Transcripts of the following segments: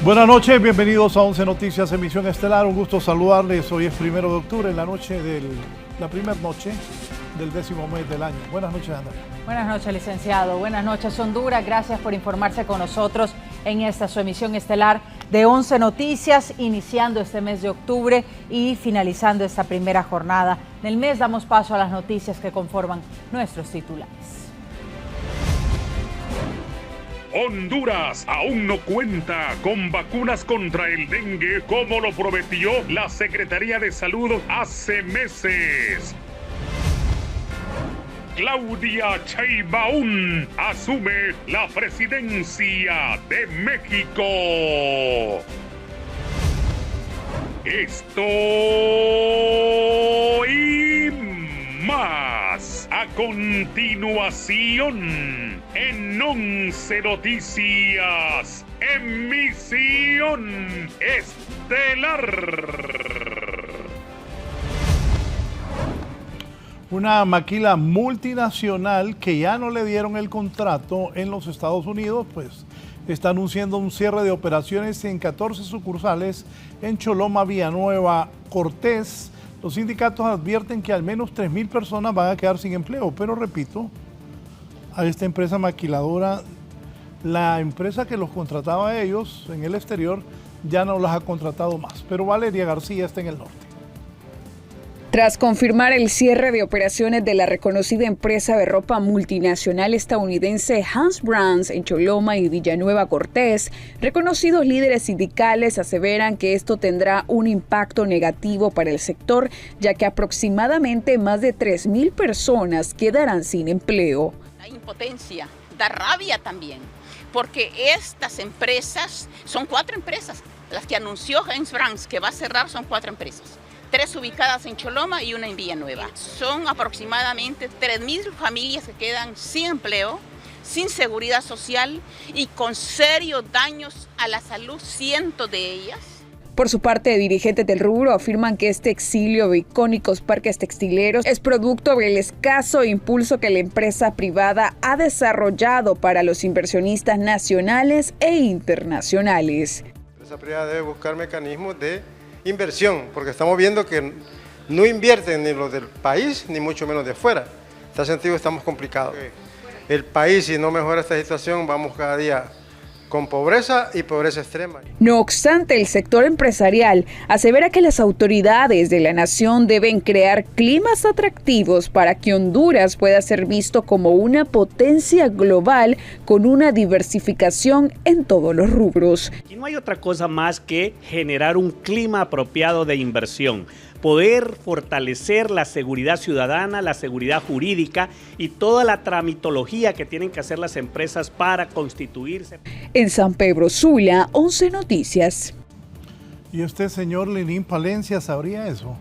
Buenas noches, bienvenidos a 11 Noticias, emisión estelar. Un gusto saludarles. Hoy es 1 de octubre, la primera noche del 10º mes del año. Buenas noches, Andrea. Buenas noches, licenciado. Buenas noches, Honduras. Gracias por informarse con nosotros en esta su emisión estelar de 11 Noticias, iniciando este mes de octubre y finalizando esta primera jornada del mes. Damos paso a las noticias que conforman nuestros titulares. Honduras aún no cuenta con vacunas contra el dengue como lo prometió la Secretaría de Salud hace meses. Claudia Sheinbaum asume la presidencia de México. Esto y más a continuación en 11 Noticias, emisión estelar. Una maquila multinacional que ya no le dieron el contrato en los Estados Unidos, pues está anunciando un cierre de operaciones en 14 sucursales en Choloma, Villanueva, Cortés. Los sindicatos advierten que al menos 3,000 personas van a quedar sin empleo, pero repito, a esta empresa maquiladora, la empresa que los contrataba a ellos en el exterior ya no las ha contratado más, pero Valeria García está en el norte. Tras confirmar el cierre de operaciones de la reconocida empresa de ropa multinacional estadounidense Hans Brands en Choloma y Villanueva Cortés, reconocidos líderes sindicales aseveran que esto tendrá un impacto negativo para el sector, ya que aproximadamente más de 3,000 personas quedarán sin empleo. Da impotencia, da rabia también, porque estas empresas, son 4 empresas, las que anunció Hans Brands que va a cerrar son 4 empresas. 3 ubicadas en Choloma y una en Villanueva. Son aproximadamente 3,000 familias que quedan sin empleo, sin seguridad social y con serios daños a la salud, cientos de ellas. Por su parte, dirigentes del rubro afirman que este exilio de icónicos parques textileros es producto del escaso impulso que la empresa privada ha desarrollado para los inversionistas nacionales e internacionales. La empresa privada debe buscar mecanismos de inversión, porque estamos viendo que no invierten ni los del país, ni mucho menos de afuera. En este sentido estamos complicados. El país, si no mejora esta situación, vamos cada día con pobreza y pobreza extrema. No obstante, el sector empresarial asevera que las autoridades de la nación deben crear climas atractivos para que Honduras pueda ser visto como una potencia global con una diversificación en todos los rubros. Y no hay otra cosa más que generar un clima apropiado de inversión, poder fortalecer la seguridad ciudadana, la seguridad jurídica y toda la tramitología que tienen que hacer las empresas para constituirse. En San Pedro Sula, 11 Noticias. ¿Y usted, señor Lenín Palencia, sabría eso?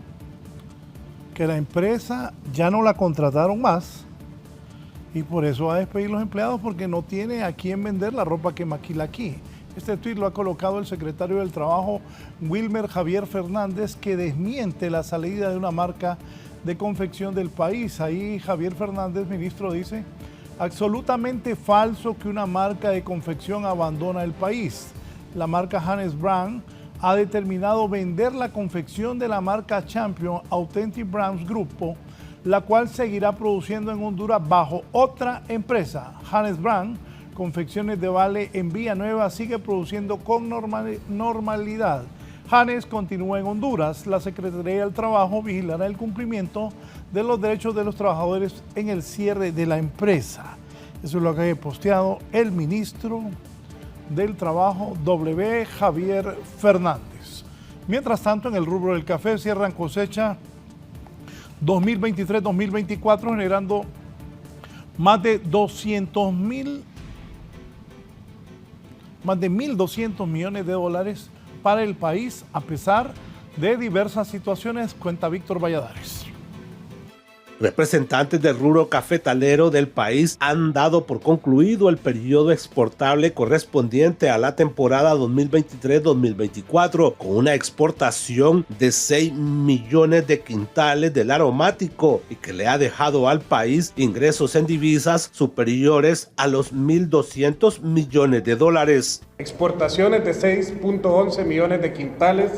Que la empresa ya no la contrataron más y por eso va a despedir los empleados porque no tiene a quién vender la ropa que maquila aquí. Este tuit lo ha colocado el secretario del Trabajo, Wilmer Javier Fernández, que desmiente la salida de una marca de confección del país. Ahí Javier Fernández, ministro, dice: absolutamente falso que una marca de confección abandona el país. La marca Hans Brands ha determinado vender la confección de la marca Champion Authentic Brands Grupo, la cual seguirá produciendo en Honduras bajo otra empresa. Hans Brands Confecciones de Vale en Villanueva sigue produciendo con normalidad. Hanes continúa en Honduras. La Secretaría del Trabajo vigilará el cumplimiento de los derechos de los trabajadores en el cierre de la empresa. Eso es lo que ha posteado el ministro del Trabajo, W. Javier Fernández. Mientras tanto, en el rubro del café cierran cosecha 2023-2024 generando más de 1.200 millones de dólares para el país, a pesar de diversas situaciones, cuenta Víctor Valladares. Representantes del rubro cafetalero del país han dado por concluido el periodo exportable correspondiente a la temporada 2023-2024 con una exportación de 6 millones de quintales del aromático y que le ha dejado al país ingresos en divisas superiores a los 1.200 millones de dólares. Exportaciones de 6.11 millones de quintales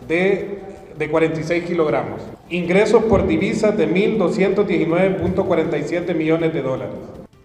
de 46 kilogramos. Ingresos por divisas de 1.219.47 millones de dólares.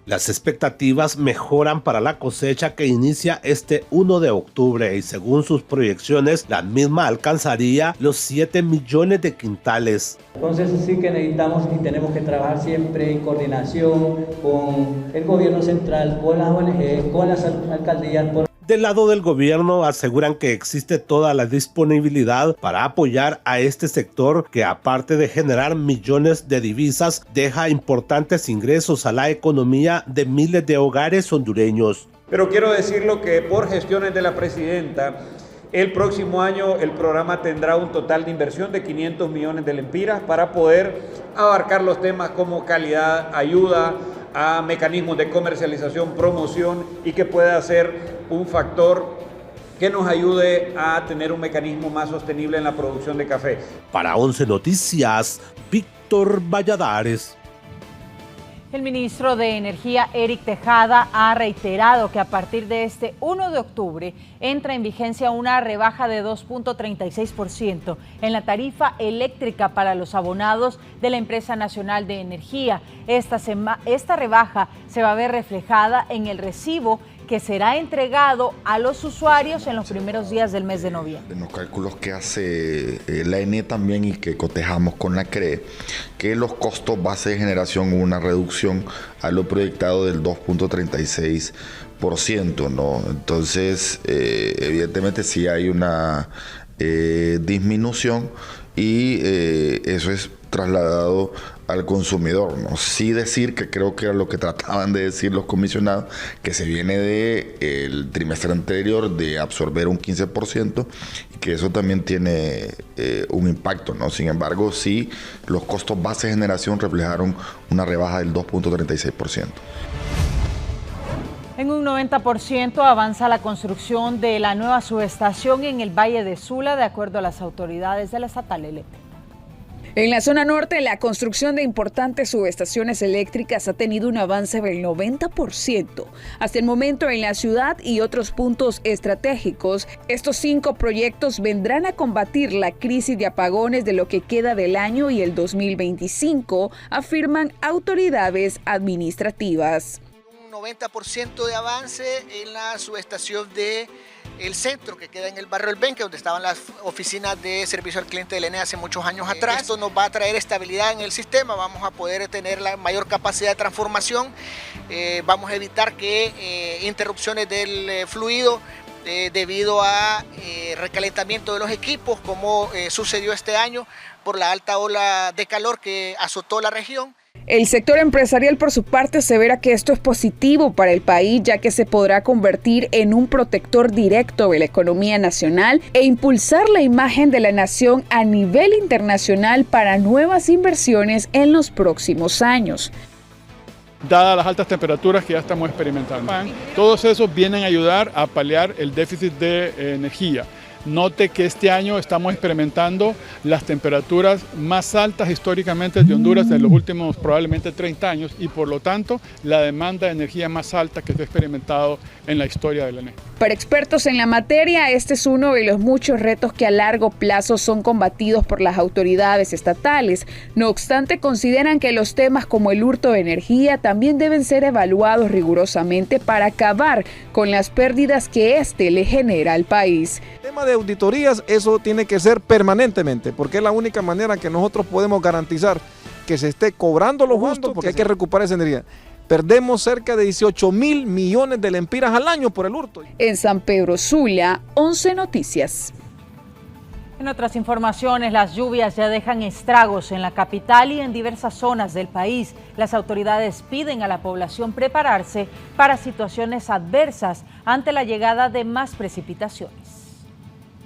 Las expectativas mejoran para la cosecha que inicia este 1 de octubre y según sus proyecciones, la misma alcanzaría los 7 millones de quintales. Entonces sí que necesitamos y tenemos que trabajar siempre en coordinación con el gobierno central, con las ONG, con las alcaldías. Del lado del gobierno aseguran que existe toda la disponibilidad para apoyar a este sector que aparte de generar millones de divisas, deja importantes ingresos a la economía de miles de hogares hondureños. Pero quiero decirlo que por gestiones de la presidenta, el próximo año el programa tendrá un total de inversión de 500 millones de lempiras para poder abarcar los temas como calidad, ayuda a mecanismos de comercialización, promoción y que pueda ser un factor que nos ayude a tener un mecanismo más sostenible en la producción de café. Para 11 Noticias, Víctor Valladares. El ministro de Energía, Eric Tejada, ha reiterado que a partir de este 1 de octubre entra en vigencia una rebaja de 2.36% en la tarifa eléctrica para los abonados de la Empresa Nacional de Energía. Esta rebaja se va a ver reflejada en el recibo que será entregado a los usuarios en los primeros días del mes de noviembre. En los cálculos que hace la ENE también y que cotejamos con la CRE, que los costos base de generación hubo una reducción a lo proyectado del 2.36%, ¿no? Entonces, evidentemente sí hay una disminución y eso es trasladado al consumidor, ¿no? Sí decir que creo que era lo que trataban de decir los comisionados, que se viene del trimestre anterior de absorber un 15% y que eso también tiene un impacto, ¿no? Sin embargo, sí, los costos base de generación reflejaron una rebaja del 2.36%. En un 90% avanza la construcción de la nueva subestación en el Valle de Sula, de acuerdo a las autoridades de la estatal eléctrica. En la zona norte, la construcción de importantes subestaciones eléctricas ha tenido un avance del 90%. Hasta el momento en la ciudad y otros puntos estratégicos, estos 5 proyectos vendrán a combatir la crisis de apagones de lo que queda del año y el 2025, afirman autoridades administrativas. Un 90% de avance en la subestación de El Centro, que queda en el barrio El Benque, donde estaban las oficinas de servicio al cliente del ENE hace muchos años atrás. Esto nos va a traer estabilidad en el sistema, vamos a poder tener la mayor capacidad de transformación, vamos a evitar que interrupciones del fluido debido a recalentamiento de los equipos, como sucedió este año por la alta ola de calor que azotó la región. El sector empresarial, por su parte, asevera que esto es positivo para el país, ya que se podrá convertir en un protector directo de la economía nacional e impulsar la imagen de la nación a nivel internacional para nuevas inversiones en los próximos años. Dadas las altas temperaturas que ya estamos experimentando, todos esos vienen a ayudar a paliar el déficit de energía. Note que este año estamos experimentando las temperaturas más altas históricamente de Honduras en los últimos probablemente 30 años y por lo tanto la demanda de energía más alta que se ha experimentado en la historia del ENE. Para expertos en la materia, este es uno de los muchos retos que a largo plazo son combatidos por las autoridades estatales. No obstante, consideran que los temas como el hurto de energía también deben ser evaluados rigurosamente para acabar con las pérdidas que este le genera al país. El tema de auditorías, eso tiene que ser permanentemente, porque es la única manera que nosotros podemos garantizar que se esté cobrando lo justo, porque hay que recuperar esa energía. Perdemos cerca de 18.000 millones de lempiras al año por el hurto. En San Pedro Sula, 11 Noticias. En otras informaciones, las lluvias ya dejan estragos en la capital y en diversas zonas del país. Las autoridades piden a la población prepararse para situaciones adversas ante la llegada de más precipitaciones.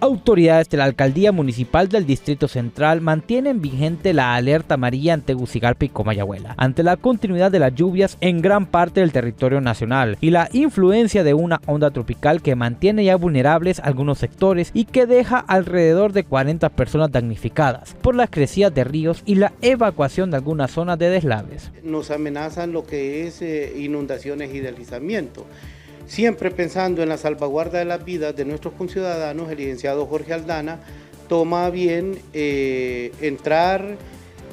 Autoridades de la Alcaldía Municipal del Distrito Central mantienen vigente la alerta amarilla en Tegucigalpa y Comayagüela, ante la continuidad de las lluvias en gran parte del territorio nacional y la influencia de una onda tropical que mantiene ya vulnerables algunos sectores y que deja alrededor de 40 personas damnificadas por las crecidas de ríos y la evacuación de algunas zonas de deslaves. Nos amenazan lo que es inundaciones y deslizamiento. Siempre pensando en la salvaguarda de las vidas de nuestros conciudadanos, el licenciado Jorge Aldana toma bien entrar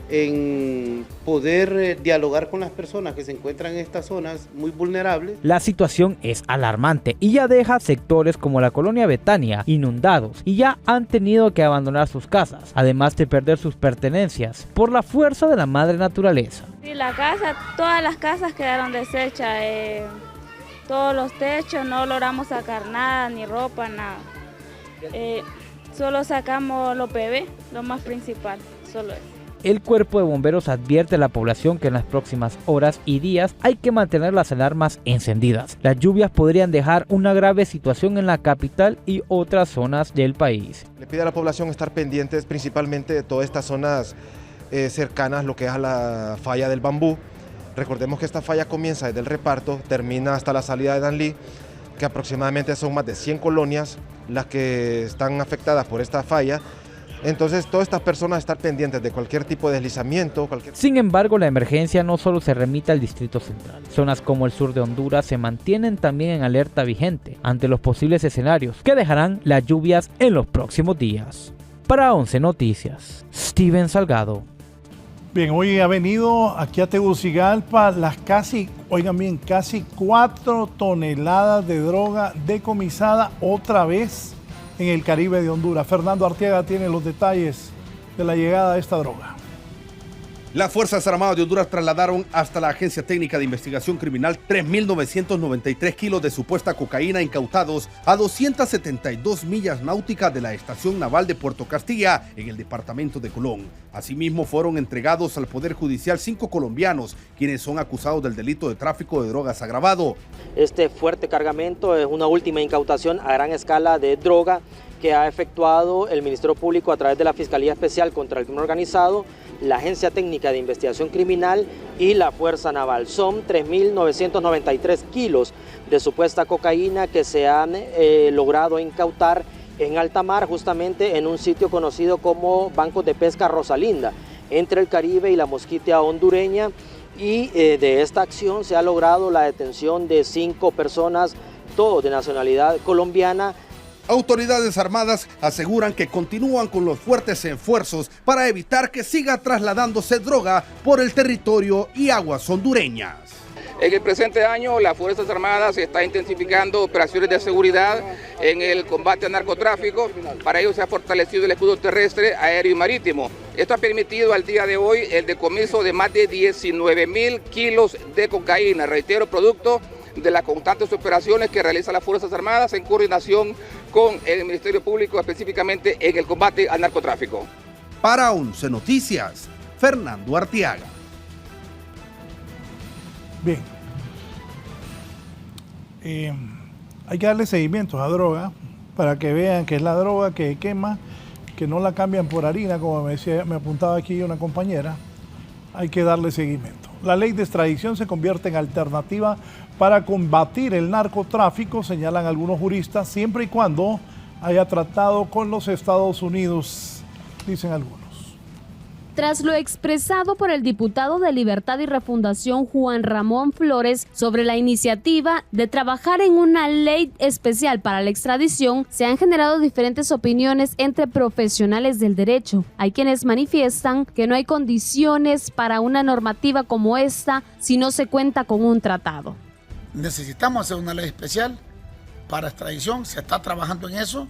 en poder dialogar con las personas que se encuentran en estas zonas muy vulnerables. La situación es alarmante y ya deja sectores como la colonia Betania inundados y ya han tenido que abandonar sus casas, además de perder sus pertenencias por la fuerza de la madre naturaleza. Sí, todas las casas quedaron deshechas. Todos los techos, no logramos sacar nada, ni ropa, nada. Solo sacamos los PV, lo más principal, solo eso. El cuerpo de bomberos advierte a la población que en las próximas horas y días hay que mantener las alarmas encendidas. Las lluvias podrían dejar una grave situación en la capital y otras zonas del país. Le pide a la población estar pendientes principalmente de todas estas zonas cercanas, lo que es a la falla del Bambú. Recordemos que esta falla comienza desde el reparto, termina hasta la salida de Danlí, que aproximadamente son más de 100 colonias las que están afectadas por esta falla. Entonces, todas estas personas están pendientes de cualquier tipo de deslizamiento. Sin embargo, la emergencia no solo se remite al Distrito Central. Zonas como el sur de Honduras se mantienen también en alerta vigente ante los posibles escenarios que dejarán las lluvias en los próximos días. Para 11 Noticias, Steven Salgado. Bien, hoy ha venido aquí a Tegucigalpa las casi 4 toneladas de droga decomisada otra vez en el Caribe de Honduras. Fernando Arteaga tiene los detalles de la llegada de esta droga. Las Fuerzas Armadas de Honduras trasladaron hasta la Agencia Técnica de Investigación Criminal 3.993 kilos de supuesta cocaína incautados a 272 millas náuticas de la Estación Naval de Puerto Castilla, en el departamento de Colón. Asimismo, fueron entregados al Poder Judicial 5 colombianos, quienes son acusados del delito de tráfico de drogas agravado. Este fuerte cargamento es una última incautación a gran escala de droga que ha efectuado el Ministerio Público a través de la Fiscalía Especial contra el Crimen Organizado, la Agencia Técnica de Investigación Criminal y la Fuerza Naval. Son 3.993 kilos de supuesta cocaína que se han logrado incautar en alta mar, justamente en un sitio conocido como Bancos de Pesca Rosalinda, entre el Caribe y la Mosquitia hondureña. Y de esta acción se ha logrado la detención de 5 personas, todos de nacionalidad colombiana. Autoridades armadas aseguran que continúan con los fuertes esfuerzos para evitar que siga trasladándose droga por el territorio y aguas hondureñas. En el presente año, las Fuerzas Armadas están intensificando operaciones de seguridad en el combate al narcotráfico. Para ello se ha fortalecido el escudo terrestre, aéreo y marítimo. Esto ha permitido al día de hoy el decomiso de más de 19.000 kilos de cocaína. Reitero, producto de las constantes operaciones que realizan las Fuerzas Armadas en coordinación con el Ministerio Público, específicamente en el combate al narcotráfico. Para 11 Noticias, Fernando Arteaga. Bien. Hay que darle seguimiento a droga para que vean que es la droga que quema, que no la cambian por harina, como me apuntaba aquí una compañera. Hay que darle seguimiento. La ley de extradición se convierte en alternativa para combatir el narcotráfico, señalan algunos juristas, siempre y cuando haya tratado con los Estados Unidos, dicen algunos. Tras lo expresado por el diputado de Libertad y Refundación Juan Ramón Flores sobre la iniciativa de trabajar en una ley especial para la extradición, se han generado diferentes opiniones entre profesionales del derecho. Hay quienes manifiestan que no hay condiciones para una normativa como esta si no se cuenta con un tratado. Necesitamos hacer una ley especial para extradición, se está trabajando en eso.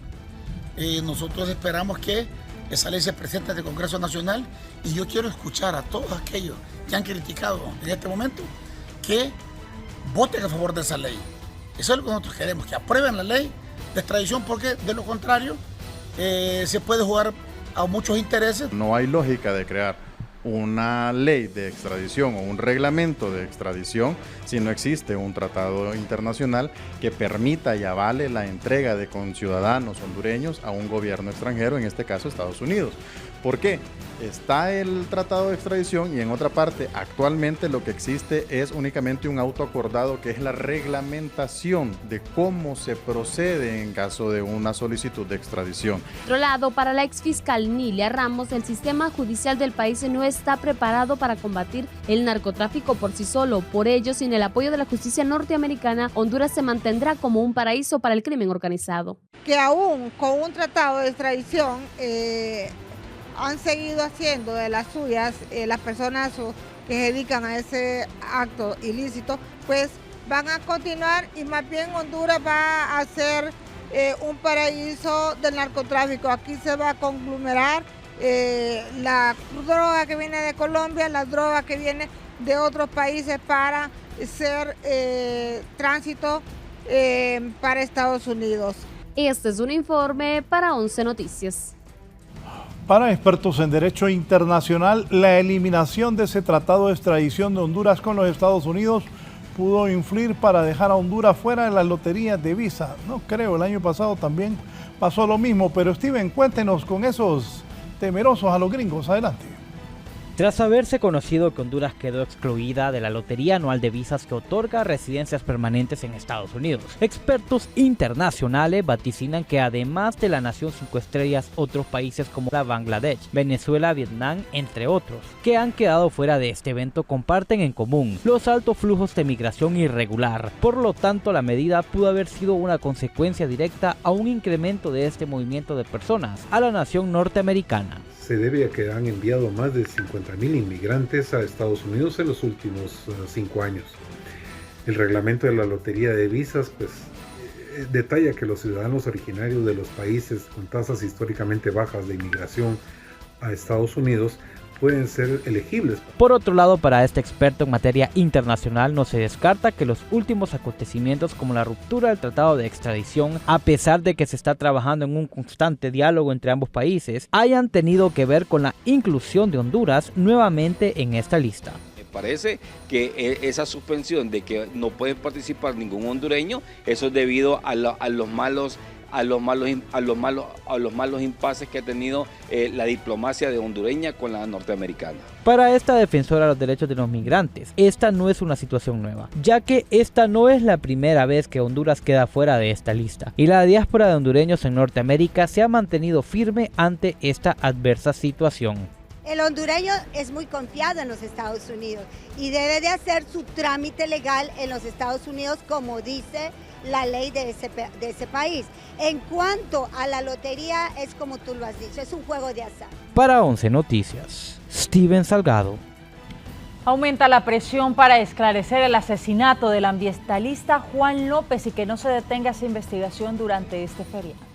Nosotros esperamos que esa ley se presente ante el Congreso Nacional y yo quiero escuchar a todos aquellos que han criticado en este momento que voten a favor de esa ley. Eso es lo que nosotros queremos, que aprueben la ley de extradición, porque de lo contrario se puede jugar a muchos intereses. No hay lógica de crear una ley de extradición o un reglamento de extradición si no existe un tratado internacional que permita y avale la entrega de conciudadanos hondureños a un gobierno extranjero, en este caso Estados Unidos. ¿Por qué? Está el tratado de extradición y en otra parte actualmente lo que existe es únicamente un auto acordado que es la reglamentación de cómo se procede en caso de una solicitud de extradición. Por otro lado, para la exfiscal Nilia Ramos, el sistema judicial del país no está preparado para combatir el narcotráfico por sí solo. Por ello, sin el apoyo de la justicia norteamericana, Honduras se mantendrá como un paraíso para el crimen organizado. Que aún con un tratado de extradición han seguido haciendo de las suyas las personas que se dedican a ese acto ilícito, pues van a continuar y más bien Honduras va a ser un paraíso del narcotráfico. Aquí se va a conglomerar la droga que viene de Colombia, la droga que viene de otros países para ser tránsito para Estados Unidos. Este es un informe para 11 Noticias. Para expertos en derecho internacional, la eliminación de ese tratado de extradición de Honduras con los Estados Unidos pudo influir para dejar a Honduras fuera de las loterías de visa. No creo, el año pasado también pasó lo mismo, pero Steven, cuéntenos con esos temerosos a los gringos. Adelante. Tras haberse conocido que Honduras quedó excluida de la lotería anual de visas que otorga residencias permanentes en Estados Unidos, expertos internacionales vaticinan que además de la nación 5 estrellas, otros países como la Bangladesh, Venezuela, Vietnam, entre otros, que han quedado fuera de este evento, comparten en común los altos flujos de migración irregular. Por lo tanto, la medida pudo haber sido una consecuencia directa a un incremento de este movimiento de personas a la nación norteamericana. Se debe a que han enviado más de 50.000 inmigrantes a Estados Unidos en los últimos 5 años. El reglamento de la lotería de visas detalla que los ciudadanos originarios de los países con tasas históricamente bajas de inmigración a Estados Unidos pueden ser elegibles. Por otro lado, para este experto en materia internacional, no se descarta que los últimos acontecimientos como la ruptura del tratado de extradición, a pesar de que se está trabajando en un constante diálogo entre ambos países, hayan tenido que ver con la inclusión de Honduras nuevamente en esta lista. Me parece que esa suspensión de que no puede participar ningún hondureño, eso es debido a los malos impases que ha tenido la diplomacia de hondureña con la norteamericana. Para esta defensora de los derechos de los migrantes, esta no es una situación nueva, ya que esta no es la primera vez que Honduras queda fuera de esta lista, y la diáspora de hondureños en Norteamérica se ha mantenido firme ante esta adversa situación. El hondureño es muy confiado en los Estados Unidos y debe de hacer su trámite legal en los Estados Unidos, como dice la ley de ese país. En cuanto a la lotería, es como tú lo has dicho, es un juego de azar. Para 11 Noticias, Steven Salgado. Aumenta la presión para esclarecer el asesinato del ambientalista Juan López y que no se detenga esa investigación durante este feriado.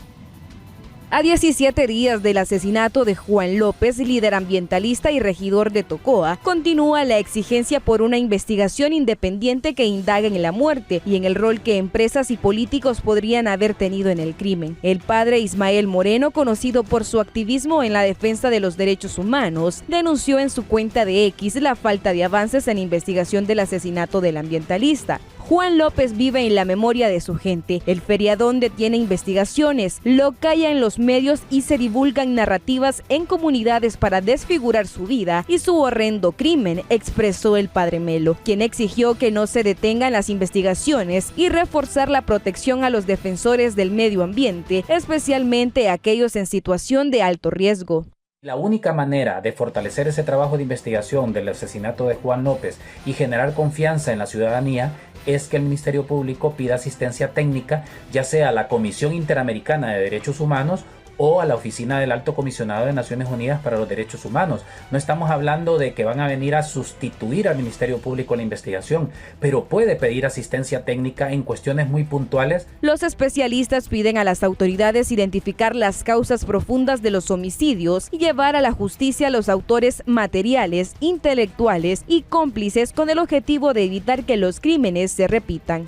A 17 días del asesinato de Juan López, líder ambientalista y regidor de Tocoa, continúa la exigencia por una investigación independiente que indague en la muerte y en el rol que empresas y políticos podrían haber tenido en el crimen. El padre Ismael Moreno, conocido por su activismo en la defensa de los derechos humanos, denunció en su cuenta de X la falta de avances en investigación del asesinato del ambientalista. Juan López vive en la memoria de su gente. El feriadón detiene investigaciones, lo calla en los medios y se divulgan narrativas en comunidades para desfigurar su vida y su horrendo crimen, expresó el padre Melo, quien exigió que no se detengan las investigaciones y reforzar la protección a los defensores del medio ambiente, especialmente aquellos en situación de alto riesgo. La única manera de fortalecer ese trabajo de investigación del asesinato de Juan López y generar confianza en la ciudadanía es que el Ministerio Público pida asistencia técnica, ya sea a la Comisión Interamericana de Derechos Humanos o a la Oficina del Alto Comisionado de Naciones Unidas para los Derechos Humanos. No estamos hablando de que van a venir a sustituir al Ministerio Público en la investigación, pero puede pedir asistencia técnica en cuestiones muy puntuales. Los especialistas piden a las autoridades identificar las causas profundas de los homicidios y llevar a la justicia a los autores materiales, intelectuales y cómplices con el objetivo de evitar que los crímenes se repitan.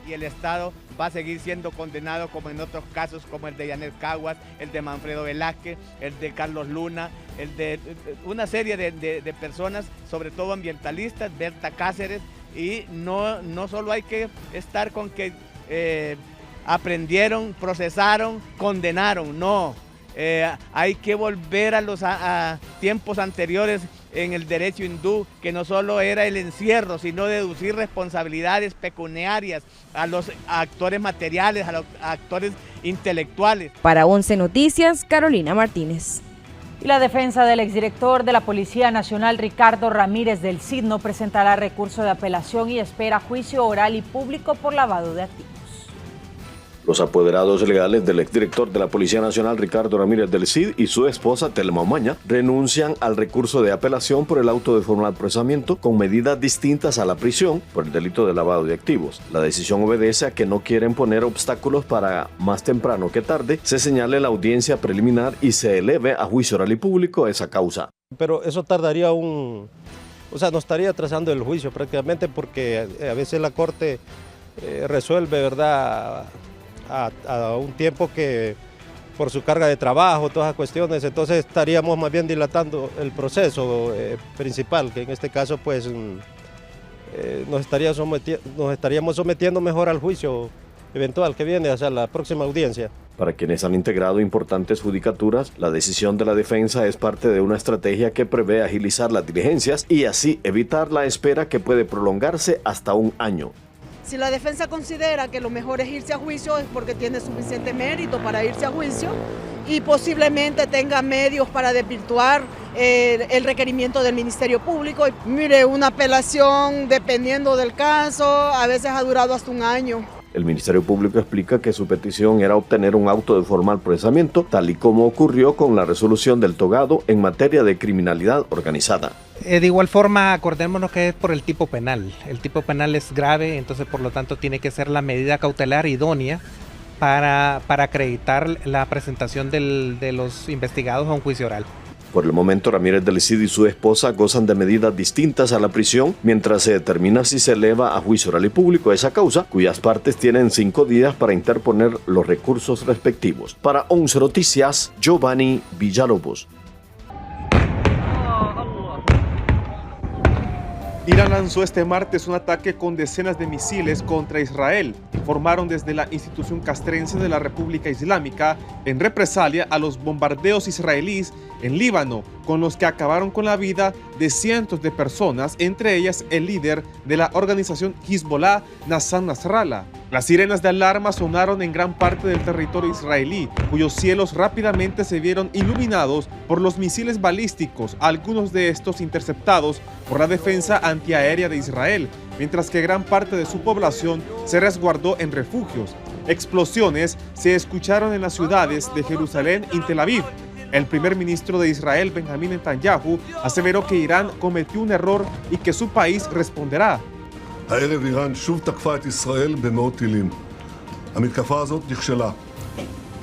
y el Estado va a seguir siendo condenado como en otros casos, como el de Yanet Caguas, el de Manfredo Velázquez, el de Carlos Luna, el de una serie de personas, sobre todo ambientalistas, Berta Cáceres, y no solo hay que estar con que aprendieron, procesaron, condenaron, no. Hay que volver a los tiempos anteriores en el derecho hindú, que no solo era el encierro, sino deducir responsabilidades pecuniarias a los actores materiales, a los actores intelectuales. Para 11 Noticias, Carolina Martínez. Y la defensa del exdirector de la Policía Nacional, Ricardo Ramírez del CID, no presentará recurso de apelación y espera juicio oral y público por lavado de activos. Los apoderados legales del exdirector de la Policía Nacional, Ricardo Ramírez del CID, y su esposa, Telma Omaña, renuncian al recurso de apelación por el auto de formal procesamiento con medidas distintas a la prisión por el delito de lavado de activos. La decisión obedece a que no quieren poner obstáculos para, más temprano que tarde, se señale la audiencia preliminar y se eleve a juicio oral y público esa causa. Pero eso tardaría no estaría atrasando el juicio prácticamente, porque a veces la Corte resuelve, ¿verdad?, a un tiempo que por su carga de trabajo, todas las cuestiones, entonces estaríamos más bien dilatando el proceso principal, que en este caso pues nos estaríamos sometiendo mejor al juicio eventual que viene hacia la próxima audiencia. Para quienes han integrado importantes judicaturas, la decisión de la defensa es parte de una estrategia que prevé agilizar las diligencias y así evitar la espera que puede prolongarse hasta un año. Si la defensa considera que lo mejor es irse a juicio, es porque tiene suficiente mérito para irse a juicio y posiblemente tenga medios para desvirtuar el requerimiento del Ministerio Público. Mire, una apelación, dependiendo del caso, a veces ha durado hasta un año. El Ministerio Público explica que su petición era obtener un auto de formal procesamiento, tal y como ocurrió con la resolución del togado en materia de criminalidad organizada. De igual forma, acordémonos que es por el tipo penal. El tipo penal es grave, entonces por lo tanto tiene que ser la medida cautelar idónea para acreditar la presentación de los investigados a un juicio oral. Por el momento, Ramírez del CID y su esposa gozan de medidas distintas a la prisión, mientras se determina si se eleva a juicio oral y público esa causa, cuyas partes tienen 5 días para interponer los recursos respectivos. Para 11 Noticias, Giovanni Villalobos. Irán lanzó este martes un ataque con decenas de misiles contra Israel, informaron desde la institución castrense de la República Islámica, en represalia a los bombardeos israelíes en Líbano, con los que acabaron con la vida de cientos de personas, entre ellas el líder de la organización Hezbollah, Hassan Nasrallah. Las sirenas de alarma sonaron en gran parte del territorio israelí, cuyos cielos rápidamente se vieron iluminados por los misiles balísticos, algunos de estos interceptados por la defensa antiaérea de Israel, mientras que gran parte de su población se resguardó en refugios. Explosiones se escucharon en las ciudades de Jerusalén y Tel Aviv. El primer ministro de Israel, Benjamín Netanyahu, aseveró que Irán cometió un error y que su país responderá. הערב איראן שוב תקפה את ישראל במאות טילים. המתקפה הזאת נכשלה.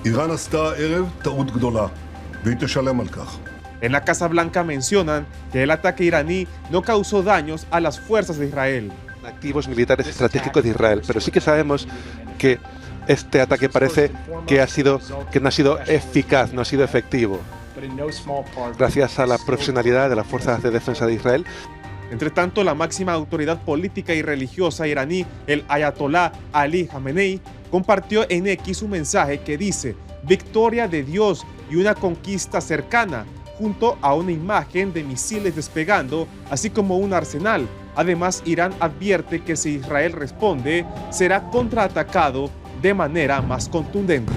איראן עשתה הערב טעות גדולה, והיא תשלם על כך. En la Casa Blanca mencionan que el ataque iraní no causó daños a las fuerzas de Israel. Activos militares estratégicos de Israel, pero sí que sabemos que este ataque parece que no ha sido eficaz, no ha sido efectivo. Gracias a la profesionalidad de las fuerzas de defensa de Israel. Entre tanto, la máxima autoridad política y religiosa iraní, el Ayatollah Ali Khamenei, compartió en X un mensaje que dice: victoria de Dios y una conquista cercana, junto a una imagen de misiles despegando, así como un arsenal. Además, Irán advierte que si Israel responde, será contraatacado de manera más contundente.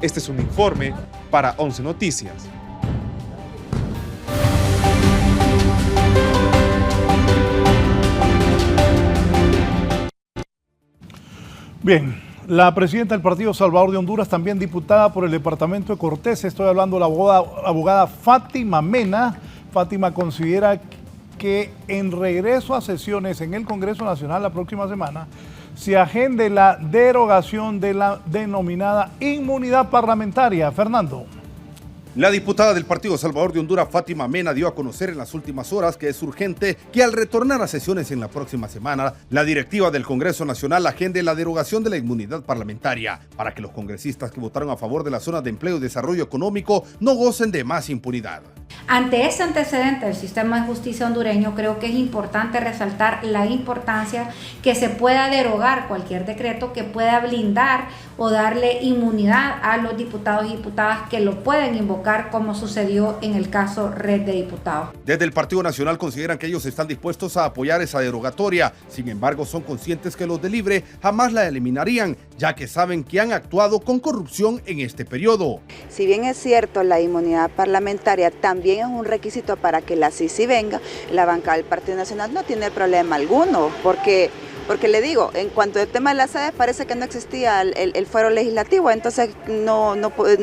Este es un informe para 11 Noticias. Bien, la presidenta del Partido Salvador de Honduras, también diputada por el departamento de Cortés, estoy hablando de la abogada Fátima Mena. Fátima considera que en regreso a sesiones en el Congreso Nacional la próxima semana se agende la derogación de la denominada inmunidad parlamentaria. Fernando. La diputada del Partido Salvador de Honduras, Fátima Mena, dio a conocer en las últimas horas que es urgente que al retornar a sesiones en la próxima semana, la directiva del Congreso Nacional agende la derogación de la inmunidad parlamentaria para que los congresistas que votaron a favor de las zonas de empleo y desarrollo económico no gocen de más impunidad. Ante ese antecedente del sistema de justicia hondureño, creo que es importante resaltar la importancia que se pueda derogar cualquier decreto que pueda blindar o darle inmunidad a los diputados y diputadas que lo pueden invocar, como sucedió en el caso Red de Diputados. Desde el Partido Nacional consideran que ellos están dispuestos a apoyar esa derogatoria. Sin embargo, son conscientes que los de Libre jamás la eliminarían, ya que saben que han actuado con corrupción en este periodo. Si bien es cierto, la inmunidad parlamentaria también es un requisito para que la CICI venga, la bancada del Partido Nacional no tiene problema alguno, porque le digo, en cuanto al tema de las sedes, parece que no existía el fuero legislativo, entonces no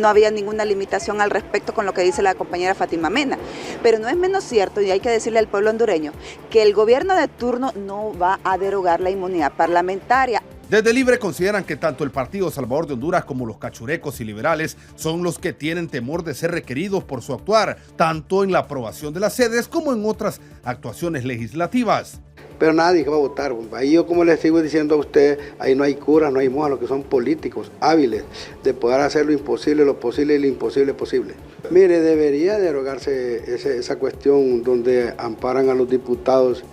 había ninguna limitación al respecto con lo que dice la compañera Fátima Mena. Pero no es menos cierto, y hay que decirle al pueblo hondureño, que el gobierno de turno no va a derogar la inmunidad parlamentaria. Desde Libre consideran que tanto el Partido Salvador de Honduras como los cachurecos y liberales son los que tienen temor de ser requeridos por su actuar, tanto en la aprobación de las sedes como en otras actuaciones legislativas. Pero nadie que va a votar. Ahí yo, como les sigo diciendo a usted, ahí no hay curas, no hay monjas, los que son políticos hábiles de poder hacer lo imposible, lo posible y lo imposible posible. Mire, debería derogarse esa cuestión donde amparan a los diputados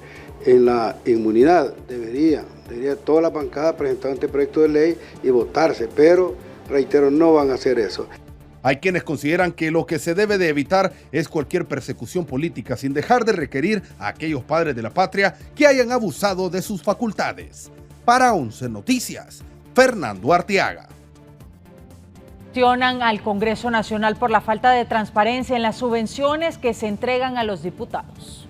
en la inmunidad. Debería toda la bancada presentar este proyecto de ley y votarse, pero reitero, no van a hacer eso. Hay quienes consideran que lo que se debe de evitar es cualquier persecución política, sin dejar de requerir a aquellos padres de la patria que hayan abusado de sus facultades. Para 11 Noticias, Fernando Arteaga. Cuestionan al Congreso Nacional por la falta de transparencia en las subvenciones que se entregan a los diputados.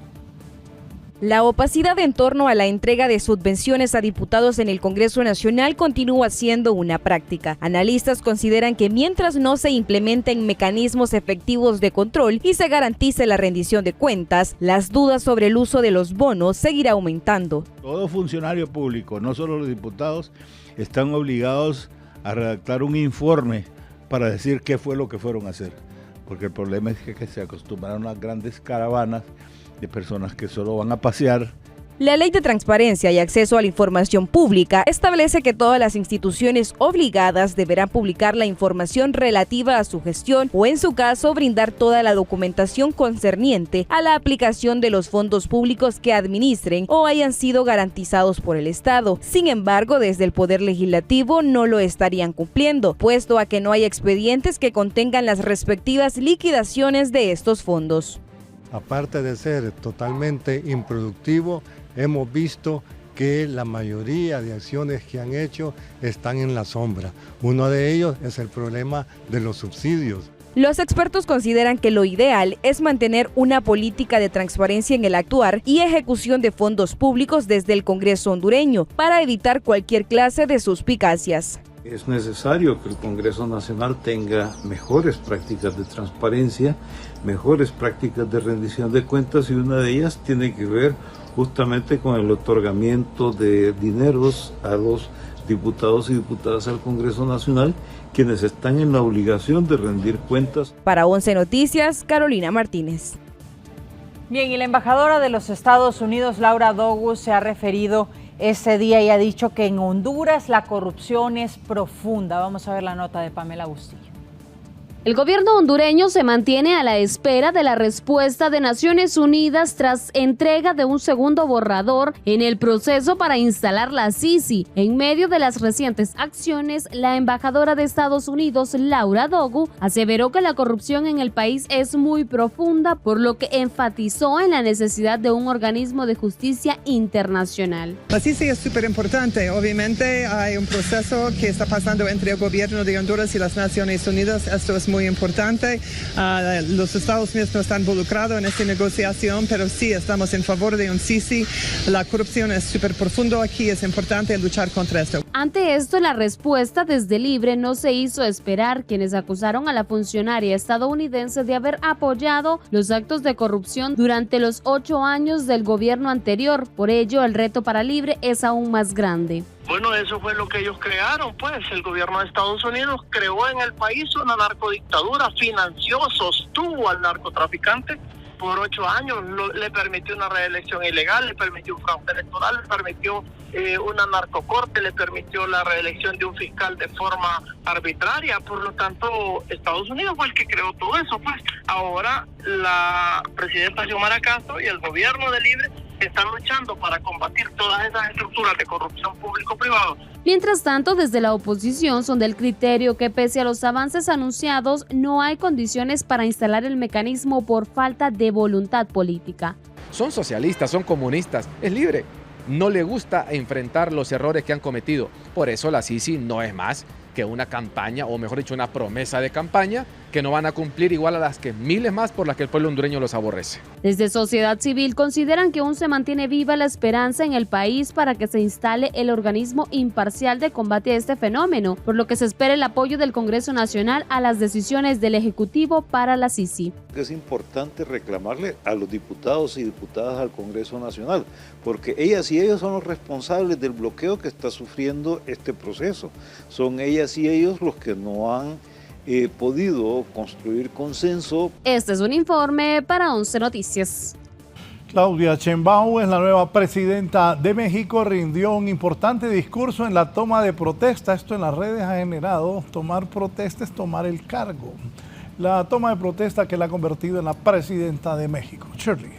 La opacidad en torno a la entrega de subvenciones a diputados en el Congreso Nacional continúa siendo una práctica. Analistas consideran que mientras no se implementen mecanismos efectivos de control y se garantice la rendición de cuentas, las dudas sobre el uso de los bonos seguirá aumentando. Todo funcionario público, no solo los diputados, están obligados a redactar un informe para decir qué fue lo que fueron a hacer. Porque el problema es que se acostumbraron a grandes caravanas de personas que solo van a pasear. La Ley de Transparencia y Acceso a la Información Pública establece que todas las instituciones obligadas deberán publicar la información relativa a su gestión o, en su caso, brindar toda la documentación concerniente a la aplicación de los fondos públicos que administren o hayan sido garantizados por el Estado. Sin embargo, desde el Poder Legislativo no lo estarían cumpliendo, puesto a que no hay expedientes que contengan las respectivas liquidaciones de estos fondos. Aparte de ser totalmente improductivo, hemos visto que la mayoría de acciones que han hecho están en la sombra. Uno de ellos es el problema de los subsidios. Los expertos consideran que lo ideal es mantener una política de transparencia en el actuar y ejecución de fondos públicos desde el Congreso hondureño para evitar cualquier clase de suspicacias. Es necesario que el Congreso Nacional tenga mejores prácticas de transparencia, mejores prácticas de rendición de cuentas, y una de ellas tiene que ver justamente con el otorgamiento de dineros a los diputados y diputadas al Congreso Nacional, quienes están en la obligación de rendir cuentas. Para 11 Noticias, Carolina Martínez. Bien, y la embajadora de los Estados Unidos, Laura Dogu, se ha referido ese día y ha dicho que en Honduras la corrupción es profunda. Vamos a ver la nota de Pamela Bustillo. El gobierno hondureño se mantiene a la espera de la respuesta de Naciones Unidas tras entrega de un segundo borrador en el proceso para instalar la CICI. En medio de las recientes acciones, la embajadora de Estados Unidos, Laura Dogu, aseveró que la corrupción en el país es muy profunda, por lo que enfatizó en la necesidad de un organismo de justicia internacional. La CICI es súper importante. Obviamente hay un proceso que está pasando entre el gobierno de Honduras y las Naciones Unidas. Esto es muy importante. Los Estados Unidos no están involucrados en esta negociación, pero sí estamos en favor de un CICI. La corrupción es súper profundo aquí, es importante luchar contra esto. Ante esto, la respuesta desde Libre no se hizo esperar, quienes acusaron a la funcionaria estadounidense de haber apoyado los actos de corrupción durante los 8 años del gobierno anterior. Por ello, el reto para Libre es aún más grande. Bueno, eso fue lo que ellos crearon, pues. El gobierno de Estados Unidos creó en el país una narcodictadura, financió, sostuvo al narcotraficante por 8 años, le permitió una reelección ilegal, le permitió un fraude electoral, le permitió una narcocorte, le permitió la reelección de un fiscal de forma arbitraria. Por lo tanto, Estados Unidos fue el que creó todo eso, pues. Ahora la presidenta Xiomara Castro y el gobierno de Libre están luchando para combatir todas esas estructuras de corrupción público-privado. Mientras tanto, desde la oposición son del criterio que pese a los avances anunciados, no hay condiciones para instalar el mecanismo por falta de voluntad política. Son socialistas, son comunistas, es libre. No le gusta enfrentar los errores que han cometido. Por eso la Sisi no es más que una campaña, o mejor dicho, una promesa de campaña que no van a cumplir, igual a las que miles más por las que el pueblo hondureño los aborrece. Desde sociedad civil consideran que aún se mantiene viva la esperanza en el país para que se instale el organismo imparcial de combate a este fenómeno, por lo que se espera el apoyo del Congreso Nacional a las decisiones del Ejecutivo para la Sisi. Es importante reclamarle a los diputados y diputadas al Congreso Nacional, porque ellas y ellos son los responsables del bloqueo que está sufriendo este proceso. Son ellas y ellos los que no han podido construir consenso. Este es un informe para 11 Noticias. Claudia Sheinbaum es la nueva presidenta de México, rindió un importante discurso en la toma de protesta. Esto en las redes ha generado, tomar protesta es tomar el cargo. La toma de protesta que la ha convertido en la presidenta de México. Shirley.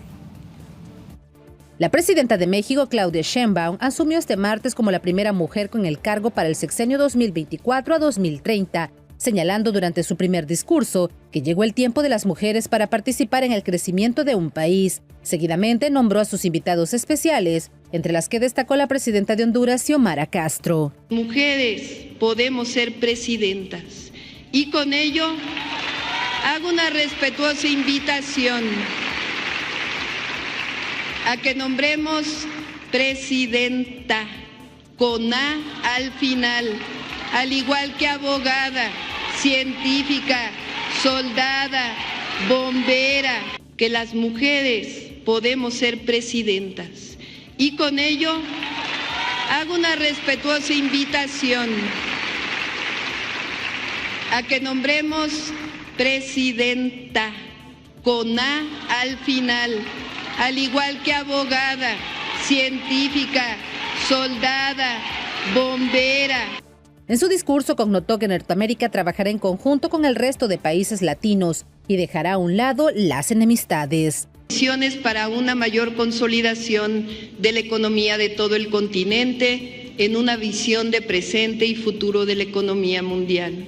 La presidenta de México, Claudia Sheinbaum, asumió este martes como la primera mujer con el cargo para el sexenio 2024 a 2030, señalando durante su primer discurso que llegó el tiempo de las mujeres para participar en el crecimiento de un país. Seguidamente nombró a sus invitados especiales, entre las que destacó la presidenta de Honduras, Xiomara Castro. Mujeres podemos ser presidentas y con ello hago una respetuosa invitación a que nombremos presidenta con A al final, al igual que abogada, científica, soldada, bombera, que las mujeres podemos ser presidentas. Y con ello hago una respetuosa invitación a que nombremos presidenta con A al final, al igual que abogada, científica, soldada, bombera. En su discurso connotó que Norteamérica trabajará en conjunto con el resto de países latinos y dejará a un lado las enemistades. Misiones para una mayor consolidación de la economía de todo el continente en una visión de presente y futuro de la economía mundial.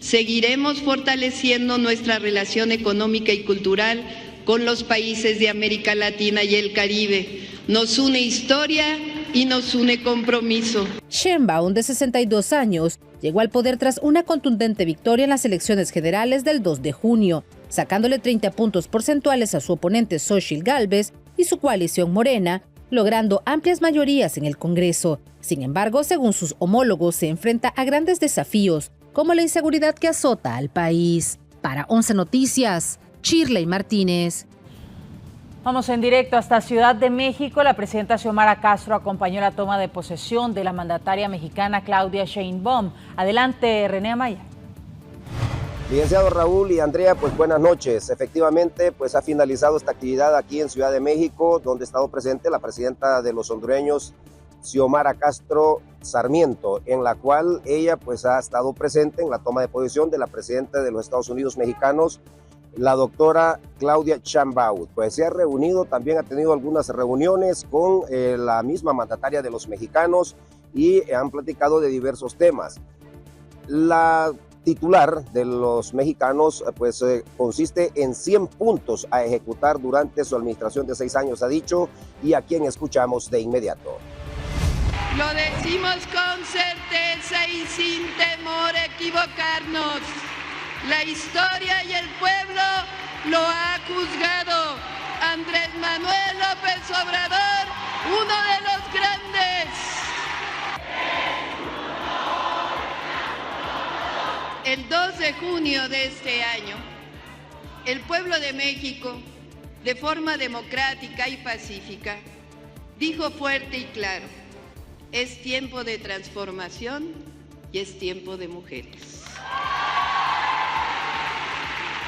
Seguiremos fortaleciendo nuestra relación económica y cultural con los países de América Latina y el Caribe. Nos une historia y nos une compromiso. Sheinbaum, de 62 años, llegó al poder tras una contundente victoria en las elecciones generales del 2 de junio, sacándole 30 puntos porcentuales a su oponente Xochitl Gálvez y su coalición Morena, logrando amplias mayorías en el Congreso. Sin embargo, según sus homólogos, se enfrenta a grandes desafíos, como la inseguridad que azota al país. Para 11 Noticias, Shirley Martínez. Vamos en directo hasta Ciudad de México. La presidenta Xiomara Castro acompañó la toma de posesión de la mandataria mexicana Claudia Sheinbaum. Adelante, René Amaya. Licenciado Raúl y Andrea, pues buenas noches. Efectivamente, pues ha finalizado esta actividad aquí en Ciudad de México, donde ha estado presente la presidenta de los hondureños, Xiomara Castro Sarmiento, en la cual ella pues ha estado presente en la toma de posesión de la presidenta de los Estados Unidos mexicanos, la doctora Claudia Sheinbaum. Pues se ha reunido, también ha tenido algunas reuniones con la misma mandataria de los mexicanos y han platicado de diversos temas. La titular de los mexicanos pues consiste en 100 puntos a ejecutar durante su administración de 6 años, ha dicho, y a quien escuchamos de inmediato. Lo decimos con certeza y sin temor a equivocarnos. La historia y el pueblo lo ha juzgado. Andrés Manuel López Obrador, uno de los grandes. El 2 de junio de este año, el pueblo de México, de forma democrática y pacífica, dijo fuerte y claro: Es tiempo de transformación y es tiempo de mujeres.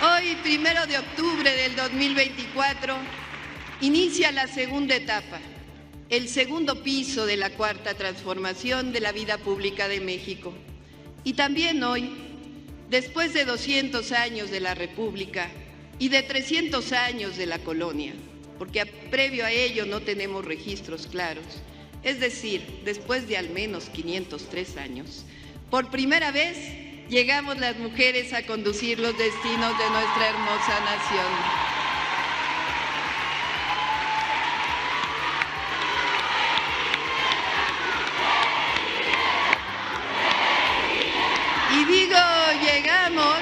Hoy, 1 de octubre del 2024, inicia la segunda etapa, el segundo piso de la cuarta transformación de la vida pública de México. Y también hoy, después de 200 años de la República y de 300 años de la colonia, porque previo a ello no tenemos registros claros, es decir, después de al menos 503 años, por primera vez llegamos las mujeres a conducir los destinos de nuestra hermosa nación. Y digo, llegamos.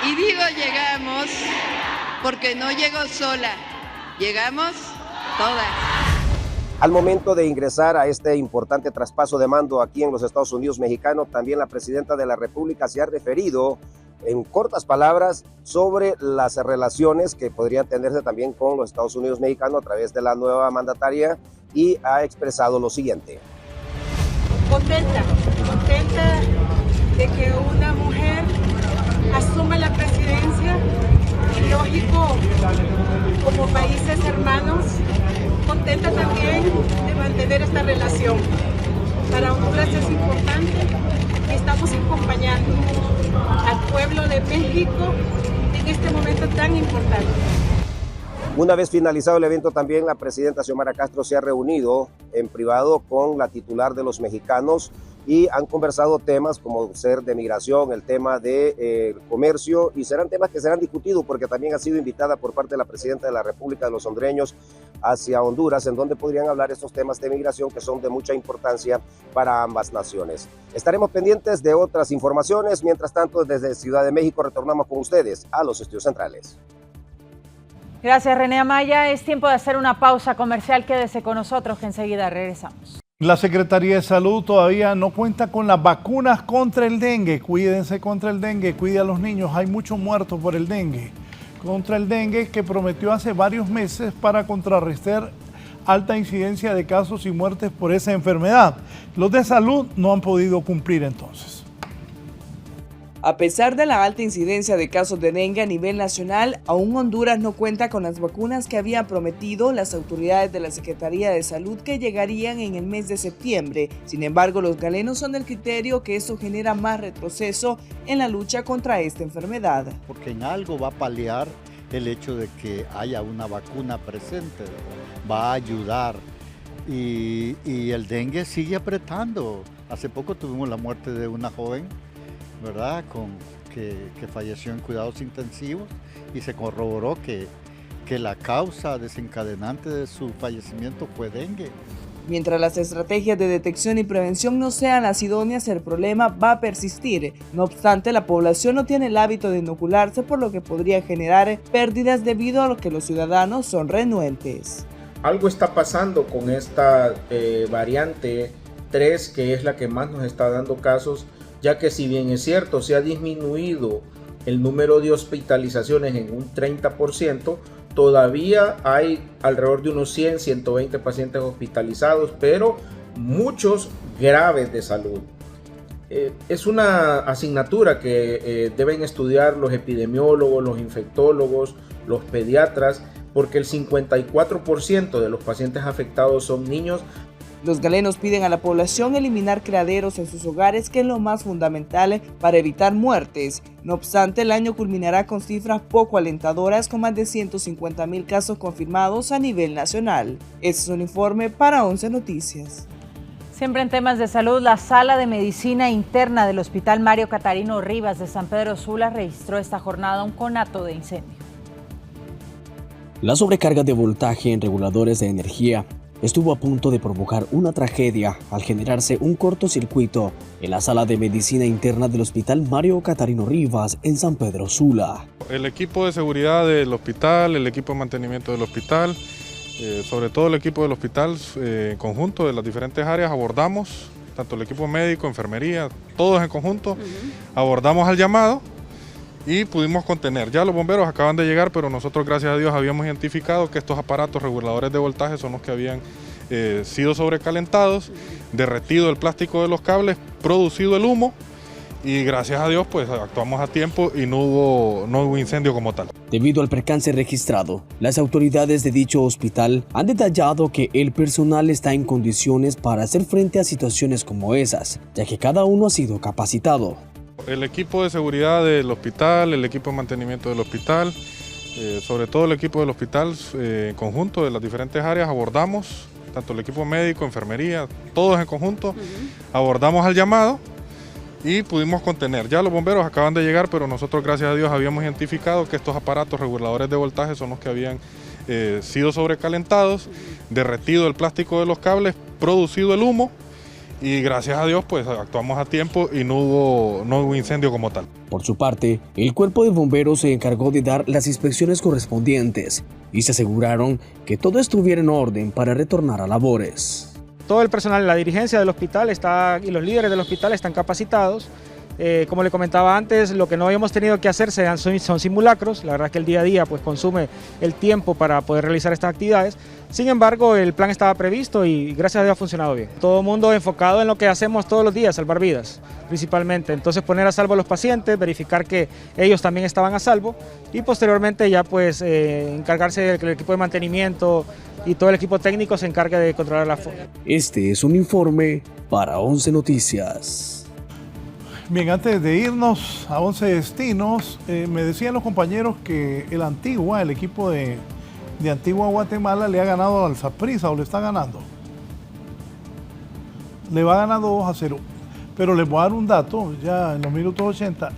Y digo, llegamos, porque no llego sola, llegamos todas. Al momento de ingresar a este importante traspaso de mando aquí en los Estados Unidos mexicanos, también la presidenta de la República se ha referido en cortas palabras sobre las relaciones que podrían tenerse también con los Estados Unidos mexicanos a través de la nueva mandataria y ha expresado lo siguiente. Contenta de que una mujer asuma la presidencia, y lógico, como países hermanos, contenta también de mantener esta relación. Para Honduras es importante que estamos acompañando al pueblo de México en este momento tan importante. Una vez finalizado el evento, también la presidenta Xiomara Castro se ha reunido en privado con la titular de los mexicanos y han conversado temas como ser de migración, el tema de comercio, y serán temas que serán discutidos porque también ha sido invitada por parte de la presidenta de la República de los hondureños hacia Honduras, en donde podrían hablar estos temas de migración que son de mucha importancia para ambas naciones. Estaremos pendientes de otras informaciones. Mientras tanto, desde Ciudad de México retornamos con ustedes a los estudios centrales. Gracias, René Amaya. Es tiempo de hacer una pausa comercial. Quédese con nosotros que enseguida regresamos. La Secretaría de Salud todavía no cuenta con las vacunas contra el dengue. Cuídense contra el dengue, cuide a los niños. Hay muchos muertos por el dengue. Contra el dengue que prometió hace varios meses para contrarrestar alta incidencia de casos y muertes por esa enfermedad. Los de salud no han podido cumplir entonces. A pesar de la alta incidencia de casos de dengue a nivel nacional, aún Honduras no cuenta con las vacunas que habían prometido las autoridades de la Secretaría de Salud que llegarían en el mes de septiembre. Sin embargo, los galenos son del criterio que esto genera más retroceso en la lucha contra esta enfermedad. Porque en algo va a paliar el hecho de que haya una vacuna presente, va a ayudar. Y el dengue sigue apretando. Hace poco tuvimos la muerte de una joven, ¿verdad? Que falleció en cuidados intensivos y se corroboró que la causa desencadenante de su fallecimiento fue dengue. Mientras las estrategias de detección y prevención no sean las idóneas, el problema va a persistir. No obstante, la población no tiene el hábito de inocularse, por lo que podría generar pérdidas debido a lo que los ciudadanos son renuentes. Algo está pasando con esta variante 3, que es la que más nos está dando casos, ya que si bien es cierto se ha disminuido el número de hospitalizaciones en un 30%, todavía hay alrededor de unos 100, 120 pacientes hospitalizados, pero muchos graves de salud. Es una asignatura que deben estudiar los epidemiólogos, los infectólogos, los pediatras, porque el 54% de los pacientes afectados son niños. Los galenos piden a la población eliminar criaderos en sus hogares, que es lo más fundamental para evitar muertes. No obstante, el año culminará con cifras poco alentadoras, con más de 150,000 casos confirmados a nivel nacional. Este es un informe para 11 Noticias. Siempre en temas de salud, la Sala de Medicina Interna del Hospital Mario Catarino Rivas de San Pedro Sula registró esta jornada un conato de incendio. La sobrecarga de voltaje en reguladores de energía estuvo a punto de provocar una tragedia al generarse un cortocircuito en la sala de medicina interna del Hospital Mario Catarino Rivas en San Pedro Sula. El equipo de seguridad del hospital, el equipo de mantenimiento del hospital, sobre todo el equipo del hospital en conjunto de las diferentes áreas, abordamos, tanto el equipo médico, enfermería, todos en conjunto, abordamos al llamado y pudimos contener. Ya los bomberos acaban de llegar, pero nosotros gracias a Dios habíamos identificado que estos aparatos reguladores de voltaje son los que habían sido sobrecalentados, derretido el plástico de los cables, producido el humo, y gracias a Dios pues actuamos a tiempo y no hubo incendio como tal. Debido al percance registrado, las autoridades de dicho hospital han detallado que el personal está en condiciones para hacer frente a situaciones como esas, ya que cada uno ha sido capacitado. El equipo de seguridad del hospital, el equipo de mantenimiento del hospital, sobre todo el equipo del hospital, en conjunto de las diferentes áreas, abordamos, tanto el equipo médico, enfermería, todos en conjunto, abordamos al llamado y pudimos contener. Ya los bomberos acaban de llegar, pero nosotros gracias a Dios habíamos identificado que estos aparatos reguladores de voltaje son los que habían sido sobrecalentados, derretido el plástico de los cables, producido el humo, y gracias a Dios pues actuamos a tiempo y no hubo incendio como tal. Por su parte, el cuerpo de bomberos se encargó de dar las inspecciones correspondientes y se aseguraron que todo estuviera en orden para retornar a labores. Todo el personal, la dirigencia del hospital y los líderes del hospital están capacitados. Como le comentaba antes, lo que no habíamos tenido que hacer son simulacros. La verdad es que el día a día pues, consume el tiempo para poder realizar estas actividades. Sin embargo, el plan estaba previsto y gracias a Dios ha funcionado bien. Todo el mundo enfocado en lo que hacemos todos los días, salvar vidas principalmente. Entonces poner a salvo a los pacientes, verificar que ellos también estaban a salvo y posteriormente ya pues encargarse del equipo de mantenimiento y todo el equipo técnico se encarga de controlar la fuga. Este es un informe para 11 Noticias. Bien, antes de irnos a 11 destinos, me decían los compañeros que el equipo de Antigua Guatemala le ha ganado al Saprissa o le está ganando. Le va ganando 2-0. Pero les voy a dar un dato, ya en los minutos 80,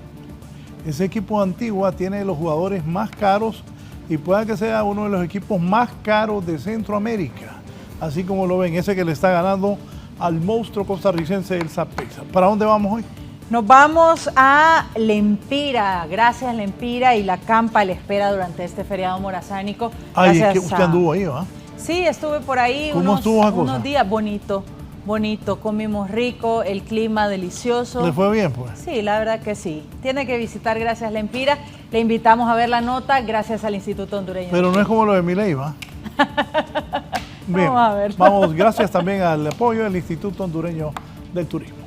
ese equipo de Antigua tiene los jugadores más caros y puede que sea uno de los equipos más caros de Centroamérica. Así como lo ven, ese que le está ganando al monstruo costarricense del Saprissa. ¿Para dónde vamos hoy? Nos vamos a Lempira. Gracias, Lempira, y la campa le espera durante este feriado morazánico. Ay, es que usted anduvo ahí, ¿va? Sí, estuve por ahí unos días. Bonito, comimos rico, el clima delicioso. ¿Le fue bien, pues? Sí, la verdad que sí. Tiene que visitar Gracias Lempira. Le invitamos a ver la nota gracias al Instituto Hondureño. Pero no es como lo de Milei, ¿va? Bien, vamos a ver. Vamos, gracias también al apoyo del Instituto Hondureño del Turismo.